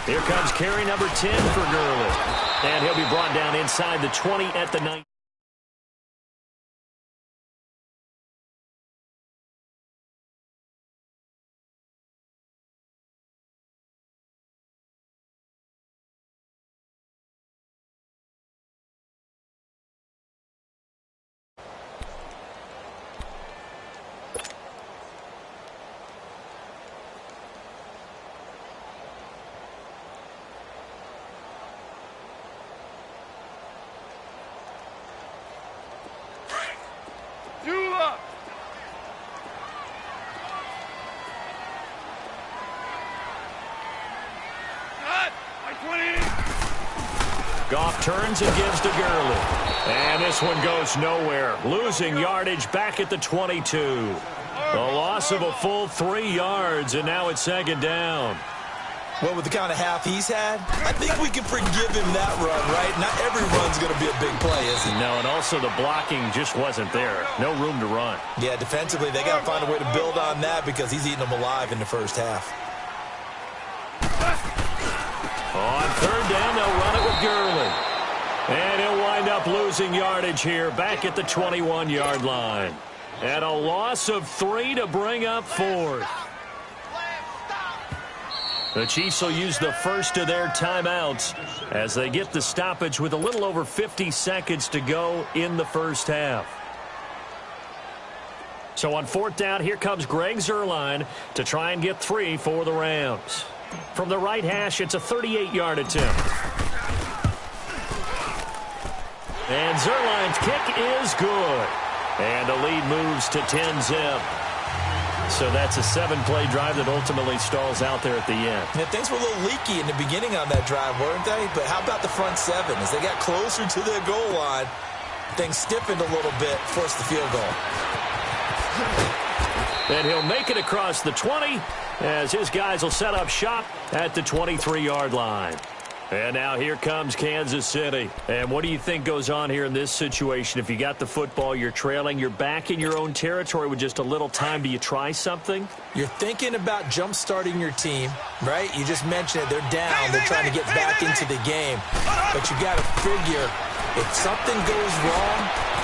Here comes carry number 10 for Gurley. And he'll be brought down inside the 20 at the 9. Goff turns and gives to Gurley. And this one goes nowhere. Losing yardage back at the 22. A loss of a full 3 yards, and now it's second down. Well, with the kind of half he's had, I think we can forgive him that run, right? Not every run's going to be a big play, is it? No, and also the blocking just wasn't there. No room to run. Yeah, defensively, they got to find a way to build on that because he's eating them alive in the first half. On third down, they'll run it with Gurley. And he'll wind up losing yardage here back at the 21-yard line. And a loss of 3 to bring up fourth. The Chiefs will use the first of their timeouts as they get the stoppage with a little over 50 seconds to go in the first half. So on fourth down, here comes Greg Zuerlein to try and get 3 for the Rams. From the right hash, it's a 38-yard attempt. And Zuerlein's kick is good. And the lead moves to 10-zip. So that's a 7-play drive that ultimately stalls out there at the end. Yeah, things were a little leaky in the beginning on that drive, weren't they? But how about the front 7? As they got closer to their goal line, things stiffened a little bit, forced the field goal. And he'll make it across the 20 as his guys will set up shop at the 23-yard line. And now here comes Kansas City. And what do you think goes on here in this situation? If you got the football, you're trailing, you're back in your own territory with just a little time. Do you try something? You're thinking about jump-starting your team, right? You just mentioned it. They're down. They're trying to get back into the game. But you got to figure if something goes wrong,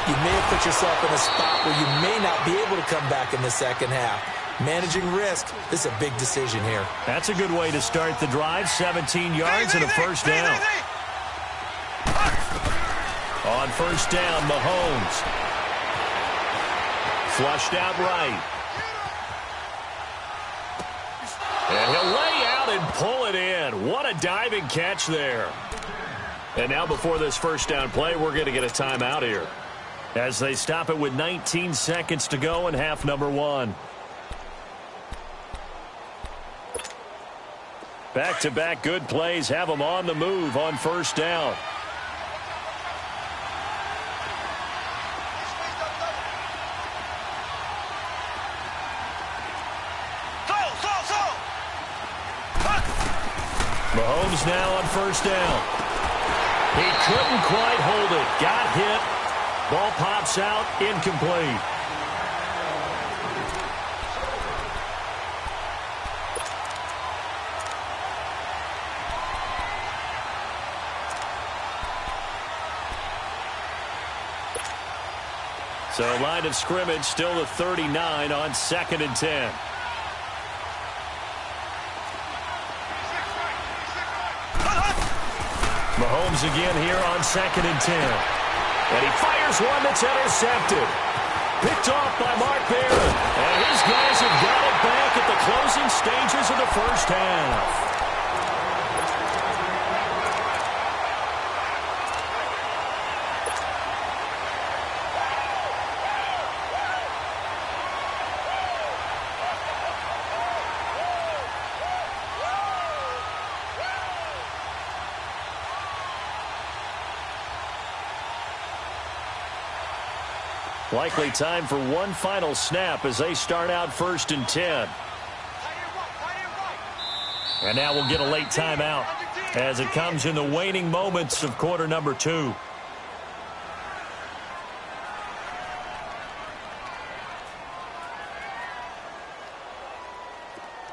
you may have put yourself in a spot where you may not be able to come back in the second half. Managing risk, this is a big decision here. That's a good way to start the drive. 17 yards and a first down. On first down, Mahomes. Flushed out right. And he'll lay out and pull it in. What a diving catch there. And now before this first down play, we're going to get a timeout here as they stop it with 19 seconds to go in half number 1. Back-to-back good plays have them on the move on first down. Mahomes now on first down. He couldn't quite hold it. Got hit. Ball pops out. Incomplete. So line of scrimmage still the 39 on 2nd and 10. Mahomes again here on 2nd and 10. And he fires one that's intercepted. Picked off by Mark Barron. And his guys have got it back at the closing stages of the first half. Likely time for one final snap as they start out 1st and 10. And now we'll get a late timeout as it comes in the waning moments of quarter number 2.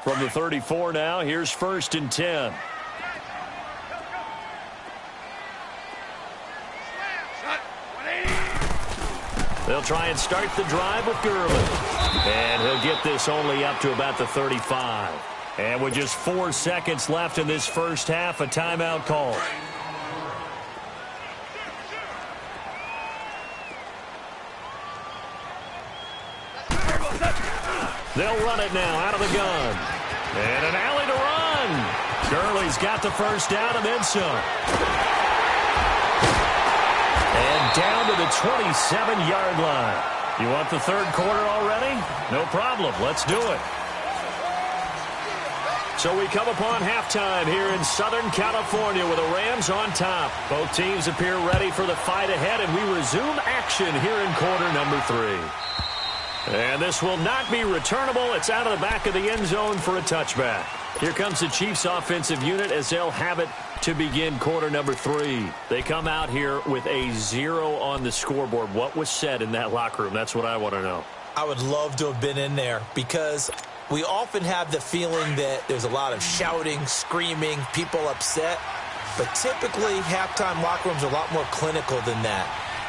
From the 34 now, here's 1st and 10. They'll try and start the drive with Gurley. And he'll get this only up to about the 35. And with just 4 seconds left in this first half, a timeout call. They'll run it now out of the gun. And an alley to run. Gurley's got the first down and then some. And down to the 27-yard line. You want the third quarter already? No problem. Let's do it. So we come upon halftime here in Southern California with the Rams on top. Both teams appear ready for the fight ahead, and we resume action here in quarter number 3. And this will not be returnable. It's out of the back of the end zone for a touchback. Here comes the Chiefs offensive unit as they'll have it to begin quarter number 3. They come out here with a 0 on the scoreboard. What was said in that locker room? That's what I want to know. I would love to have been in there because we often have the feeling that there's a lot of shouting, screaming, people upset. But typically, halftime locker rooms are a lot more clinical than that.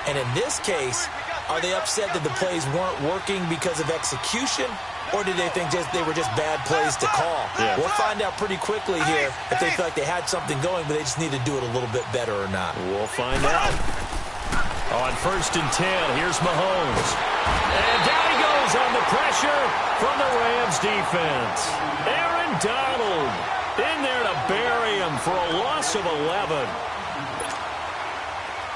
And in this case, are they upset that the plays weren't working because of execution? Or did they think they were just bad plays to call? Yeah. We'll find out pretty quickly here if they feel like they had something going, but they just need to do it a little bit better or not. We'll find out. On 1st and 10, here's Mahomes. And down he goes on the pressure from the Rams defense. Aaron Donald in there to bury him for a loss of 11.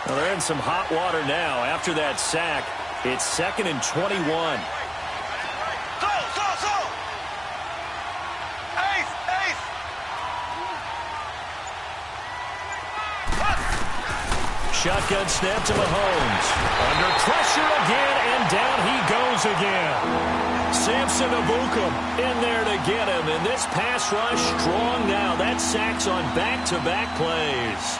Well, they're in some hot water now. After that sack, it's 2nd and 21. Shotgun snap to Mahomes. Under pressure again, and down he goes again. Samson Abukum in there to get him. And this pass rush strong now. That sack's on back-to-back plays.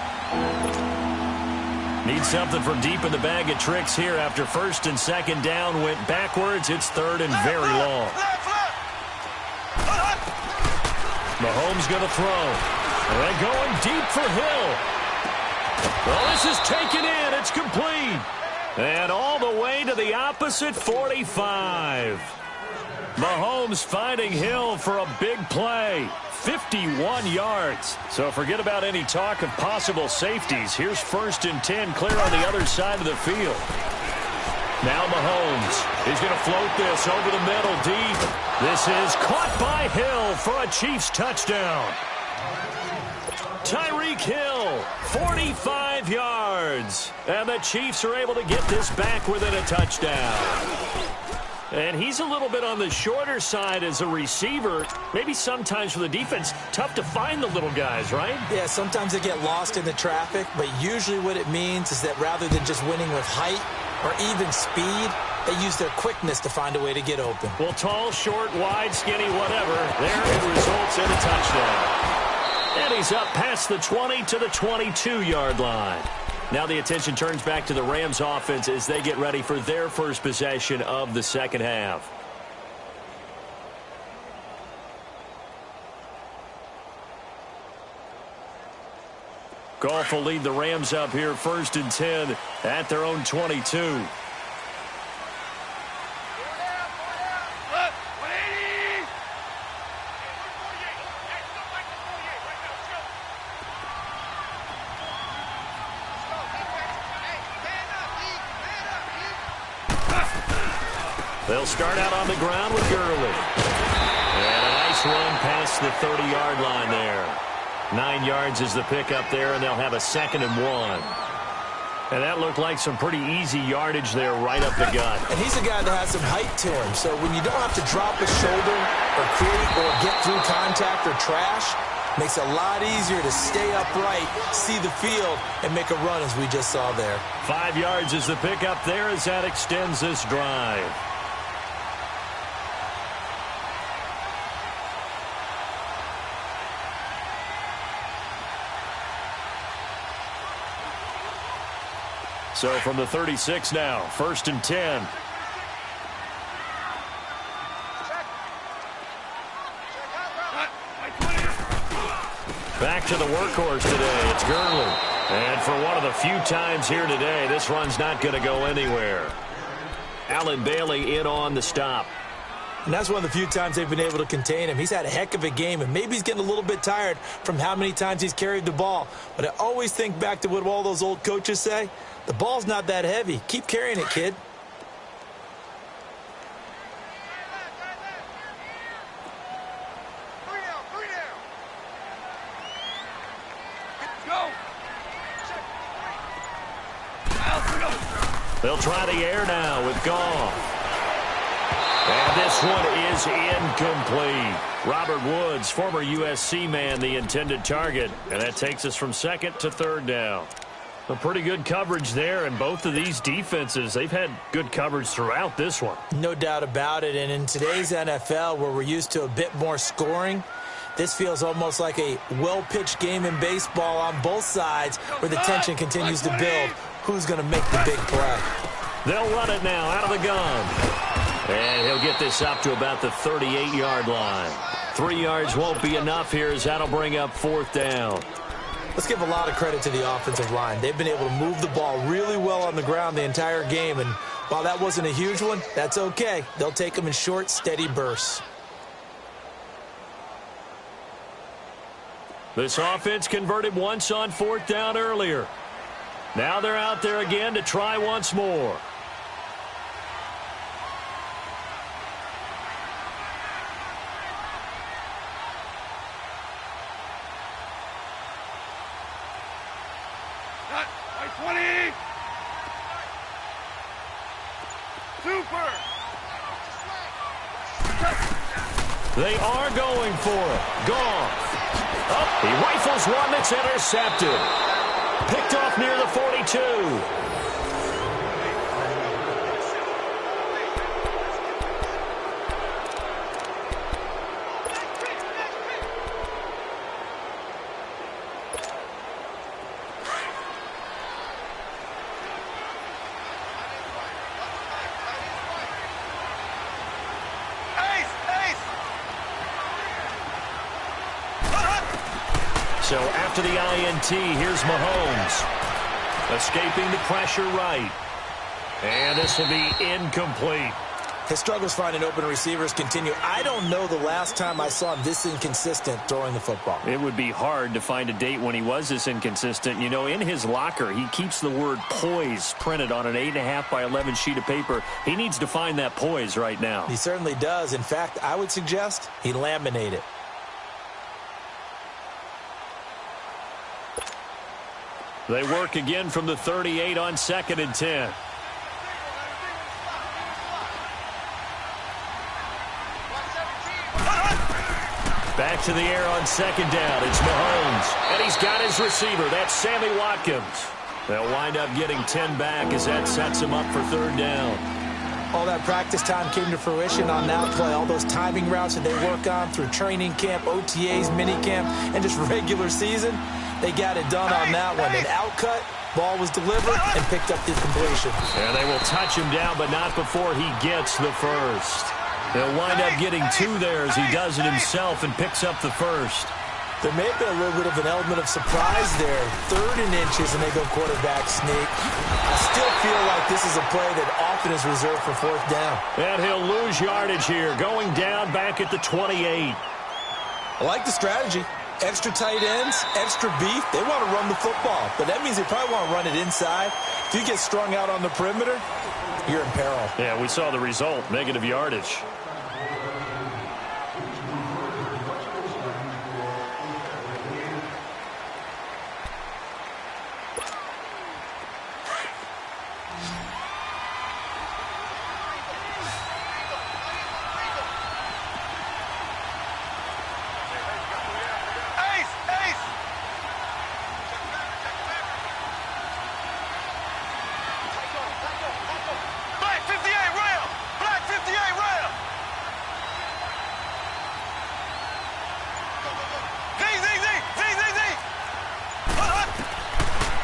Need something from deep in the bag of tricks here. After 1st and 2nd down went backwards, it's 3rd and very long. Mahomes going to throw. And they're going deep for Hill. Well, this is taken in. It's complete. And all the way to the opposite 45. Mahomes finding Hill for a big play. 51 yards. So forget about any talk of possible safeties. Here's 1st and 10 clear on the other side of the field. Now Mahomes is going to float this over the middle deep. This is caught by Hill for a Chiefs touchdown. Tyreek Hill, 45 yards. And the Chiefs are able to get this back within a touchdown. And he's a little bit on the shorter side as a receiver. Maybe sometimes for the defense, tough to find the little guys, right? Yeah, sometimes they get lost in the traffic, but usually what it means is that rather than just winning with height or even speed, they use their quickness to find a way to get open. Well, tall, short, wide, skinny, whatever, there it results in a touchdown. And he's up past the 20 to the 22-yard line. Now the attention turns back to the Rams offense as they get ready for their first possession of the second half. Goff will lead the Rams up here 1st and 10 at their own 22. They'll start out on the ground with Gurley. And a nice run past the 30-yard line there. 9 yards is the pickup there, and they'll have a 2nd and 1. And that looked like some pretty easy yardage there right up the gut. And he's a guy that has some height to him. So when you don't have to drop a shoulder or create or get through contact or trash, makes it a lot easier to stay upright, see the field, and make a run as we just saw there. 5 yards is the pickup there as that extends this drive. So from the 36 now, 1st and 10. Back to the workhorse today. It's Gurley. And for one of the few times here today, this run's not going to go anywhere. Allen Bailey in on the stop. And that's one of the few times they've been able to contain him. He's had a heck of a game, and maybe he's getting a little bit tired from how many times he's carried the ball. But I always think back to what all those old coaches say. The ball's not that heavy. Keep carrying it, kid. They'll try the air now with Goff. And this one is incomplete. Robert Woods, former USC man, the intended target. And that takes us from second to third down. A pretty good coverage there, and both of these defenses, they've had good coverage throughout this one. No doubt about it. And in today's NFL, where we're used to a bit more scoring, this feels almost like a well-pitched game in baseball on both sides where the tension continues to build. Who's going to make the big play? They'll run it now out of the gun. And he'll get this up to about the 38-yard line. 3 yards won't be enough here as that'll bring up fourth down. Let's give a lot of credit to the offensive line. They've been able to move the ball really well on the ground the entire game. And while that wasn't a huge one, that's okay. They'll take them in short, steady bursts. This offense converted once on fourth down earlier. Now they're out there again to try once more. They are going for it. Goff. Oh, he rifles one that's intercepted. Picked off near the 42. So after the INT, here's Mahomes. Escaping the pressure right. And this will be incomplete. His struggles finding open receivers continue. I don't know the last time I saw him this inconsistent throwing the football. It would be hard to find a date when he was this inconsistent. You know, in his locker, he keeps the word poise printed on an 8.5 by 11 sheet of paper. He needs to find that poise right now. He certainly does. In fact, I would suggest he laminate it. They work again from the 38 on 2nd and 10. Back to the air on 2nd down. It's Mahomes. And he's got his receiver. That's Sammy Watkins. They'll wind up getting 10 back as that sets him up for 3rd down. All that practice time came to fruition on that play. All those timing routes that they work on through training camp, OTAs, minicamp, and just regular season. They got it done on that one. An outcut, ball was delivered, and picked up the completion. And they will touch him down, but not before he gets the first. They'll wind up getting 2 there as he does it himself and picks up the first. There may have been a little bit of an element of surprise there. 3rd and inches, and they go quarterback sneak. I still feel like this is a play that often is reserved for 4th down. And he'll lose yardage here, going down back at the 28. I like the strategy. Extra tight ends, extra beef. They want to run the football, but that means they probably want to run it inside. If you get strung out on the perimeter, you're in peril. Yeah, we saw the result, negative yardage.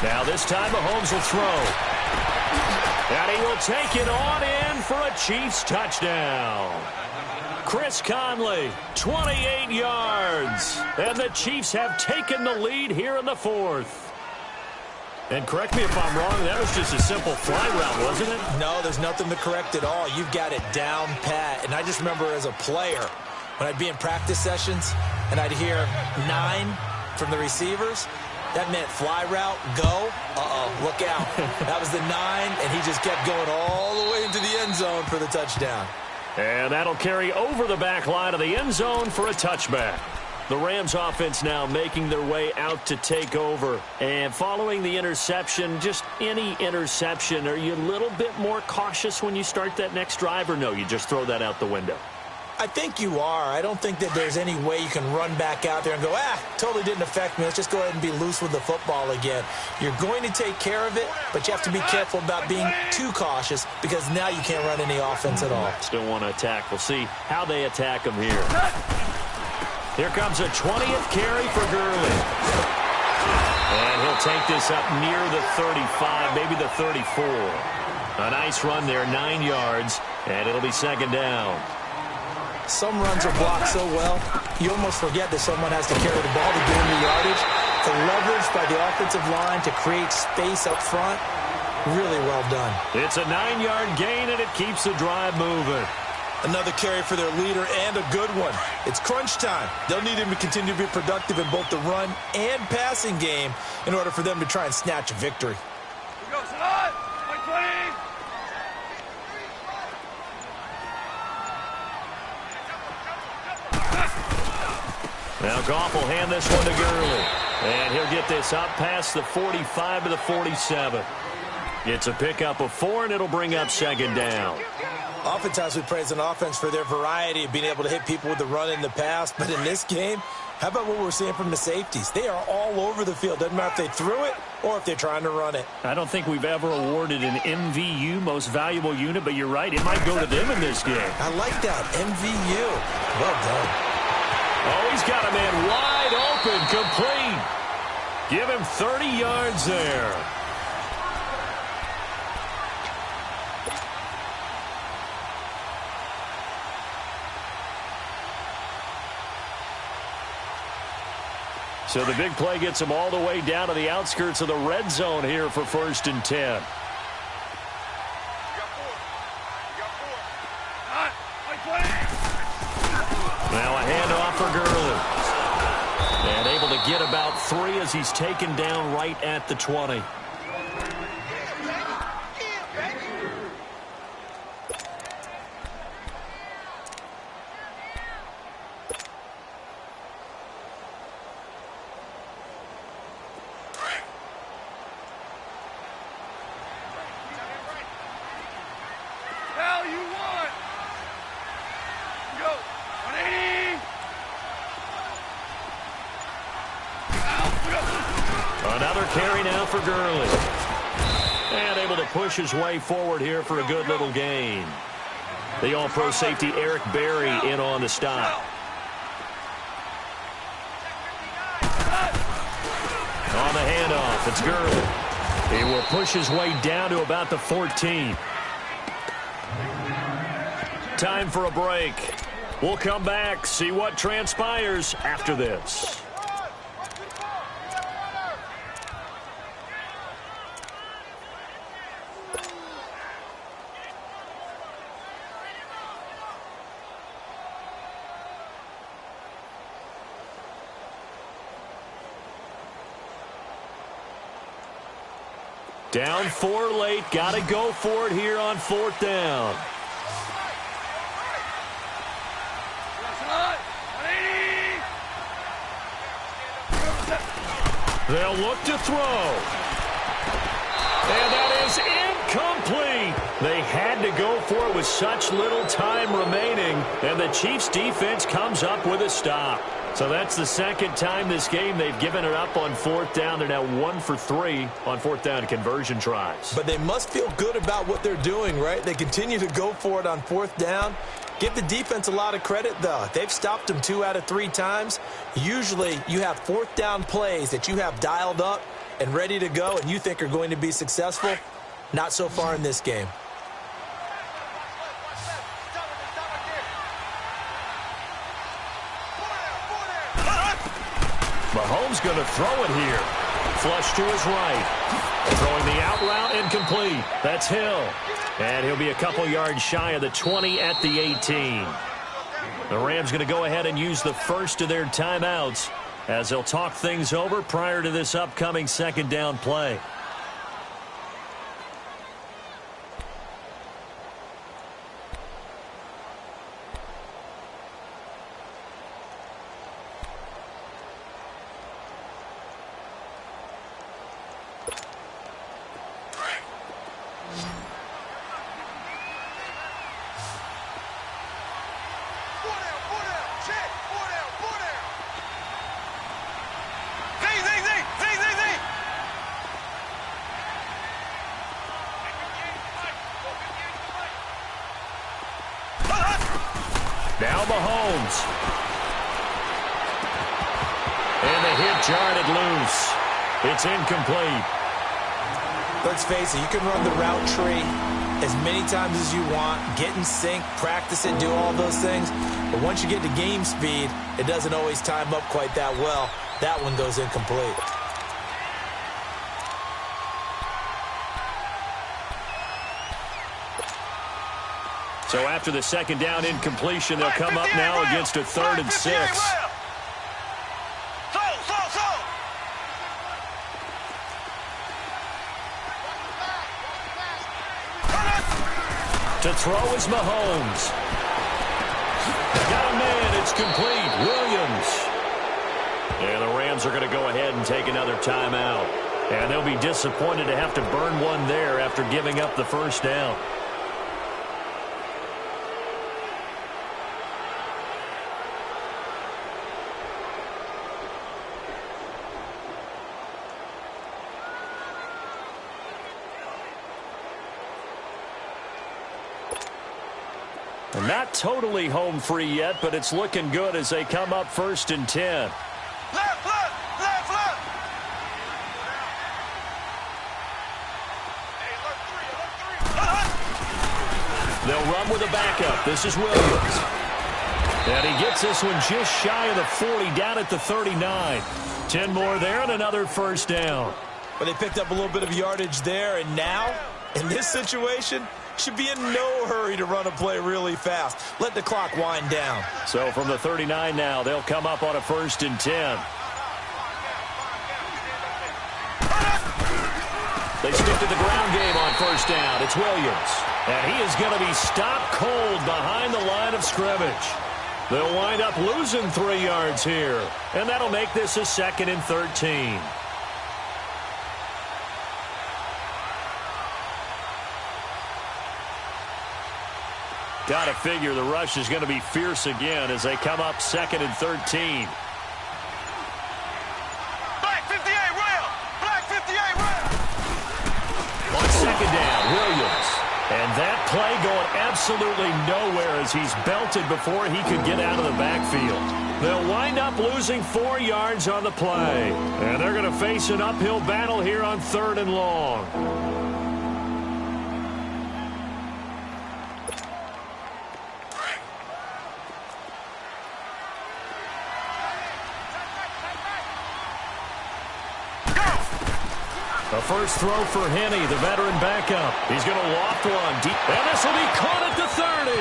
Now this time Mahomes will throw. And he will take it on in for a Chiefs touchdown. Chris Conley, 28 yards. And the Chiefs have taken the lead here in the 4th. And correct me if I'm wrong, that was just a simple fly route, wasn't it? No, there's nothing to correct at all. You've got it down pat. And I just remember as a player, when I'd be in practice sessions and I'd hear 9 from the receivers, that meant fly route, go, look out. That was the 9, and he just kept going all the way into the end zone for the touchdown. And that'll carry over the back line of the end zone for a touchback. The Rams offense now making their way out to take over. And following the interception, just any interception, are you a little bit more cautious when you start that next drive, or no, you just throw that out the window? I think you are. I don't think that there's any way you can run back out there and go, totally didn't affect me. Let's just go ahead and be loose with the football again. You're going to take care of it, but you have to be careful about being too cautious because now you can't run any offense at all. Still want to attack. We'll see how they attack them here. Here comes a 20th carry for Gurley. And he'll take this up near the 35, maybe the 34. A nice run there, 9 yards, and it'll be second down. Some runs are blocked so well, you almost forget that someone has to carry the ball to gain the yardage. The leverage by the offensive line to create space up front, really well done. It's a 9-yard gain, and it keeps the drive moving. Another carry for their leader, and a good one. It's crunch time. They'll need him to continue to be productive in both the run and passing game in order for them to try and snatch a victory. Here we go, Salah! Point play! Now Goff will hand this one to Gurley. And he'll get this up past the 45 to the 47. It's a pickup of 4, and it'll bring up second down. Oftentimes we praise an offense for their variety of being able to hit people with the run in the pass. But in this game, how about what we're seeing from the safeties? They are all over the field. Doesn't matter if they threw it or if they're trying to run it. I don't think we've ever awarded an MVU, most valuable unit, but you're right. It might go to them in this game. I like that. MVU. Well done. Oh, he's got a man wide open, complete. Give him 30 yards there. So the big play gets him all the way down to the outskirts of the red zone here for 1st and 10. Now a handoff for Gurley. And able to get about 3 as he's taken down right at the 20. Another carry now for Gurley. And able to push his way forward here for a good little gain. The all-pro safety Eric Berry in on the stop. On the handoff, it's Gurley. He will push his way down to about the 14. Time for a break. We'll come back, see what transpires after this. Down 4 late. Got to go for it here on 4th down. They'll look to throw. And that is incomplete. They had to go for it with such little time remaining. And the Chiefs defense comes up with a stop. So that's the second time this game they've given it up on 4th down. They're now 1 for 3 on 4th down conversion tries. But they must feel good about what they're doing, right? They continue to go for it on 4th down. Give the defense a lot of credit, though. They've stopped them 2 out of 3 times. Usually you have 4th down plays that you have dialed up and ready to go and you think are going to be successful. Not so far in this game. Mahomes going to throw it here. flush to his right. Throwing the out route incomplete. That's Hill. And he'll be a couple yards shy of the 20 at the 18. The Rams going to go ahead and use the first of their timeouts as they'll talk things over prior to this upcoming second down play. Now Mahomes. And the hit jarred it loose. It's incomplete. Let's face it, you can run the route tree as many times as you want, get in sync, practice it, do all those things. But once you get to game speed, it doesn't always time up quite that well. That one goes incomplete. So after the second down incompletion, they'll come up now against a 3rd and 6. To throw is Mahomes. Got a man. It's complete. Williams. And the Rams are going to go ahead and take another timeout. And they'll be disappointed to have to burn one there after giving up the first down. Not totally home free yet, but it's looking good as they come up 1st and 10. Left, left, left, left. Hey, left 3, left 3. They'll run with a backup. This is Williams. And he gets this one just shy of the 40, down at the 39. 10 more there and another first down. But they picked up a little bit of yardage there, and now, in this situation, should be in no hurry to run a play really fast. Let the clock wind down. So from the 39 now, they'll come up on a 1st and 10. They stick to the ground game on 1st down. It's Williams. And he is going to be stopped cold behind the line of scrimmage. They'll wind up losing 3 yards here. And that'll make this a 2nd and 13. Got to figure the rush is going to be fierce again as they come up 2nd and 13. Black 58, rail. Black 58, rail. On 2nd down, Williams. And that play going absolutely nowhere as he's belted before he could get out of the backfield. They'll wind up losing 4 yards on the play. And they're going to face an uphill battle here on 3rd and long. The first throw for Henney, the veteran backup. He's going to loft one deep. And this will be caught at the 30.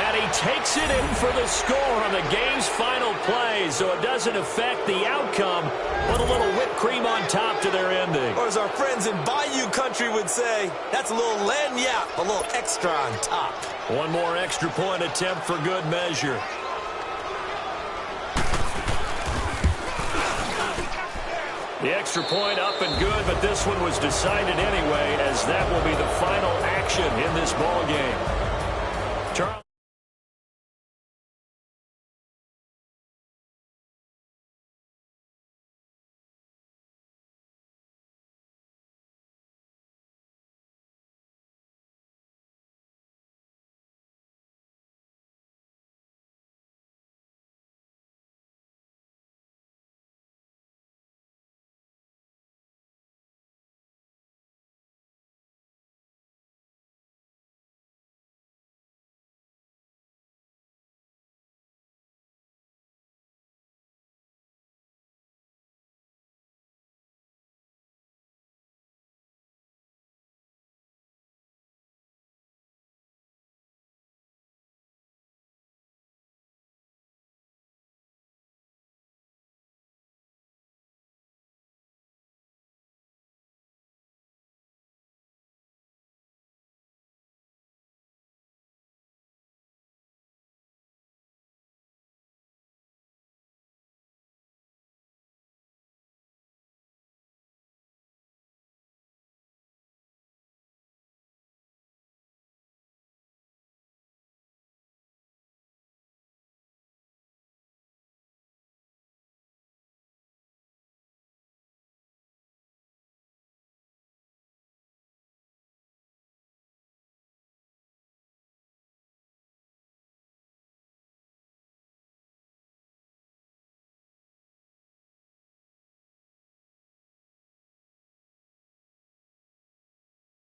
And he takes it in for the score on the game's final play, so it doesn't affect the outcome, but a little whipped cream on top to their ending. Or as our friends in Bayou Country would say, that's a little lagniappe, a little extra on top. One more extra point attempt for good measure. The extra point up and good, but this one was decided anyway, as that will be the final action in this ball game.